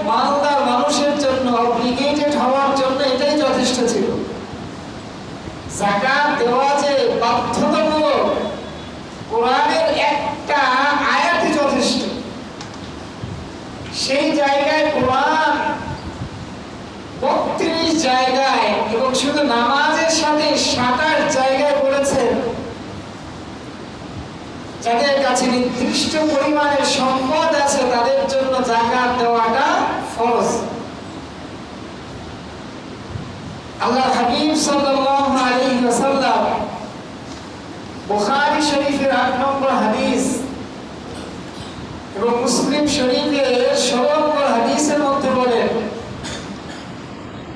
মালদার মানুষের জন্য অব্লিগেটেড হওয়ার জন্য এটাই যথেষ্ট ছিল। যাকাত দেওয়া যে বাধ্যতামূলক, কোরআনের একটা আয়াতই যথেষ্ট। সেই জায়গায় কোরআন ৩২ জায়গায় এবং শুধু নামাজের সাথে ২৭ জায়গায় বলেছেন যাদের কাছে নির্দিষ্ট পরিমাণের সম্পদ আছে তাদের জন্য যাকাত দেওয়াটা ফরজ। আল্লাহর হাবিব সাল্লাল্লাহু আলাইহি ওয়াসাল্লাম বুখারী শরীফের ৮ নম্বর হাদিস এবং মুসলিম শরীফের ১৬ নম্বর হাদিসের মধ্যে বলেন,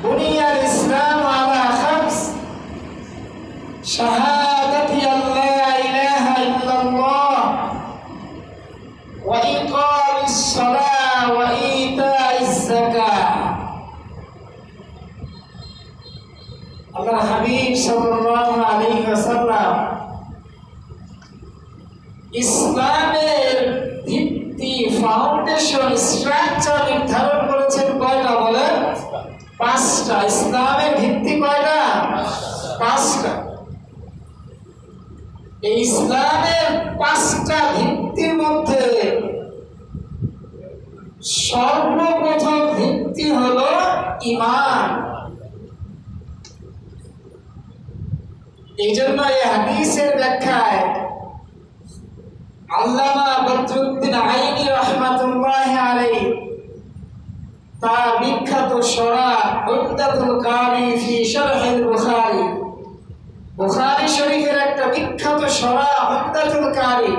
বুনিয়াল ইসলাম আলা খামস শাহাদাতি আল্লা ইলাহা ইল্লাল্লাহ ওয়া ইকামিস সালাহ ওয়া ইতাইজ যাকাত। আল্লাহর হাবিব সাল্লাল্লাহু আলাইহি ওয়াসাল্লাম ইসলামের ভিত্তি, ফাউন্ডেশন, স্ট্রাকচার নির্ধারণ করেছেন কয়টা বলেন? ৫টা। ইসলামের ভিত্তি কয়টা? ৫টা। এই ইসলামের ৫টা ভিত্তির মধ্যে সর্বপ্রথম ভিত্তি হলো ঈমান। এই জন্য এই হাদিসের ব্যাখ্যায় আল্লামা বদরুদ্দিন আইনি রাহমাতুল্লাহি আলাইহি তার বিখ্যাত সূরা উমদাতুল কারি ফি শারহিল বুখারী, বুখারী শরীফের একটা বিখ্যাত সূরা উমদাতুল কারি,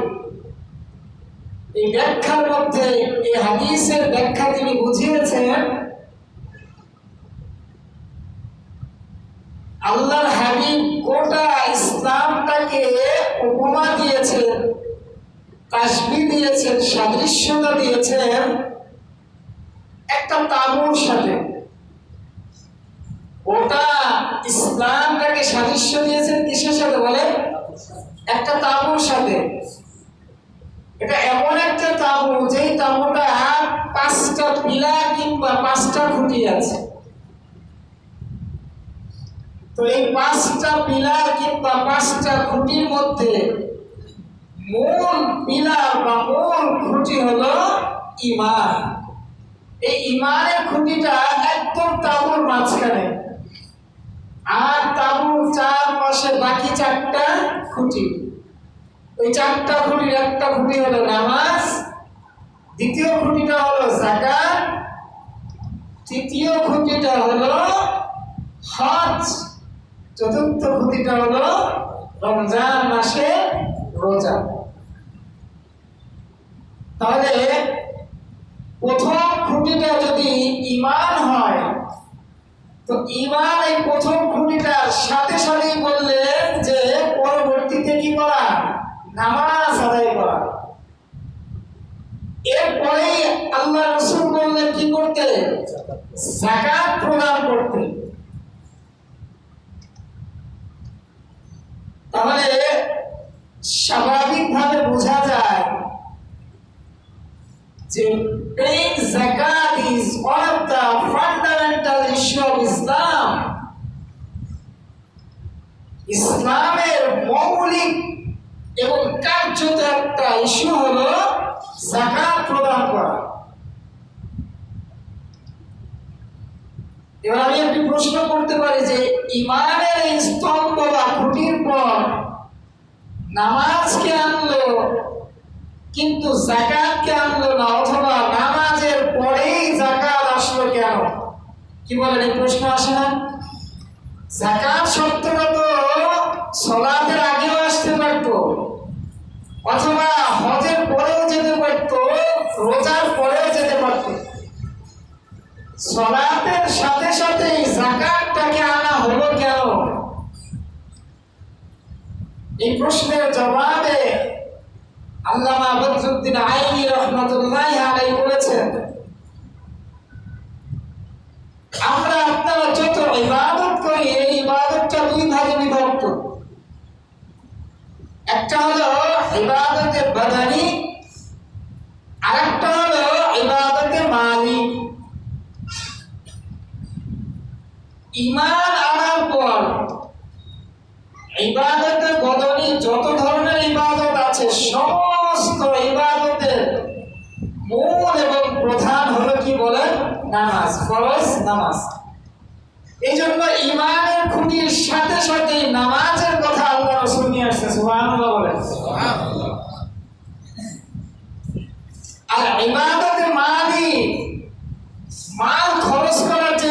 এই ব্যাখ্যার মধ্যে এই হাদিসের ব্যাখ্যা তিনি বুঝিয়েছেন আল্লাহর হাবিব গোটা ইসলামটাকে উপমা দিয়েছেন, তাশবীহ দিয়েছেন, সাদৃশ্যতা দিয়েছেন একটা তাঁবুর সাথে। গোটা ইসলামটাকে সাদৃশ্য দিয়েছেন কিসের সাথে বলে? একটা তাঁবুর সাথে। এটা এমন একটা তাঁবু যেই তাঁবুটা ৫টা পিলার কিংবা ৫টা খুঁটি আছে। তো এই ৫টা পিলার কিংবা ৫টা খুঁটির মধ্যে মূল পিলার বা মূল খুঁটি হলো ঈমান। এই ঈমানের খুঁটিটা একদম তাঁবুর মাঝখানে, আর তাঁবুর চারপাশে বাকি ৪টা খুঁটি। ওই ৪টা খুঁটির একটা খুঁটি হলো নামাজ, দ্বিতীয় খুঁটিটা হলো যাকাত, তৃতীয় খুঁটিটা হলো হজ, চতুর্থ খুঁটিটা হলো রমজান মাসে রোজা। তাহলে প্রথম খুঁটিটা যদি ঈমান হয়, তো ঈমান এই প্রথম খুঁটিটার সাথে সাথেই বললেন যে পরবর্তীতে কি করা? নামাজ আদায় করা। এরপরেই আল্লাহ রাসূল বললেন কি করতে? যাকাত প্রদান করতে। তাহলে স্বাভাবিকভাবে বোঝা যায় যে paying zakat is one of the fundamental issue of Islam. ইসলামের মৌলিক এবং কার্যত একটা ইস্যু হলো যাকাত প্রদান করা। এবার আমি একটি প্রশ্ন করতে পারি যে ঈমানের এই স্তম্ভ বা খুঁটির পর নামাজকে আনলো কিন্তু যাকাতকে আনলো না, অথবা নামাজের পরেই যাকাত আসলো কেন? কি বলেন, এই প্রশ্ন আসে না? যাকাত সত্যগত সালাতের আগেও আসতে পারত, অথবা হজের পরেও যেতে পারত, রোজার পরেও যেতে পারত। সালাতের সাথে সাথে যাকাতটাকে আনা হলো কেন? এই প্রশ্নের জবাবে আল্লামা বদরুদ্দিন আইনি রাহমাতুল্লাহি আলাইহি বলেছেন, আমরা আপনারা যত ইবাদত করি এই ইবাদতটা 2 ভাগে বিভক্ত। একটা হলো ইবাদতে বাদানি, আরেকটা হলো ইবাদতে মালি। ঈমান আনার পর ইবাদতে বদনি যত ধরনের ইবাদত আছে সমস্ত ইবাদতের মূল এবং প্রধান হলো কি বলেন? নামাজ, ফরজ নামাজ। এই জন্য ঈমানের খুঁটির সাথে সাথে নামাজের কথা আল্লাহ রাসূল নিয়ে আসছে। সুবহানাল্লাহ বলেন। আর ইবাদতে মালি মাল খরচ করা